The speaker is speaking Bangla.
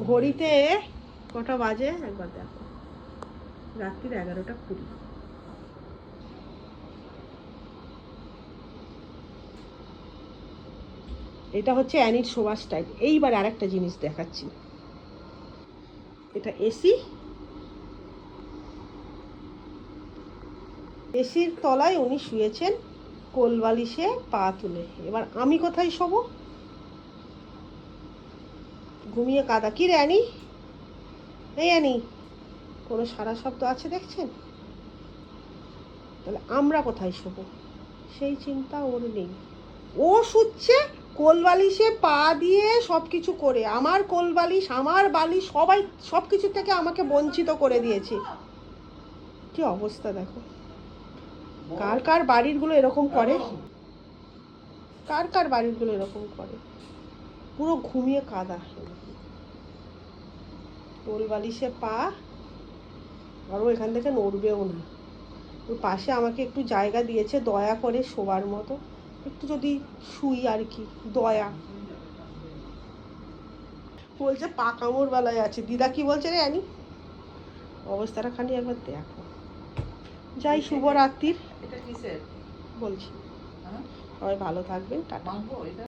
ঘড়িতে কটা বাজে একবার দেখো, রাত্রির 11:20। এটা হচ্ছে অ্যানির শোবার স্টাইল। এইবার আর একটা জিনিস দেখাচ্ছি, এটা এসি, এসির তলায় উনি শুয়েছেন কোলবালিশে পা তুলে। এবার আমি কোথায় শোবো? ঘুমিয়ে কাদা। কি রে অ্যানি, এই অ্যানি, কোনো সারা শব্দ আছে দেখছেন? তাহলে আমরা কোথায় শোবো সেই চিন্তা ওর নেই। ও শুচ্ছে কোলবালিশে পা দিয়ে, সব কিছু করে। আমার কোলবালিশ, আমার বালিশ, সবাই সব কিছু থেকে আমাকে বঞ্চিত করে দিয়েছে। কি অবস্থা দেখো। কার কার বাড়িরগুলো এরকম করে? কার কার বাড়িরগুলো এরকম করে? পুরো ঘুমিয়ে কাদা, কোলবালিশে পা, আর ও এখান থেকে নড়বেও না। ওর পাশে আমাকে একটু জায়গা দিয়েছে দয়া করে শোবার মতো, একটু যদি শুই আর কি, দয়া। বলছে পা কামড় বেলায় আছে। দিদা কি বলছে রে অ্যানি? অবস্থাটা খালি একবার দেখো। যাই, শুভরাত্রির বলছি। সবাই ভালো থাকবেন, টাটা।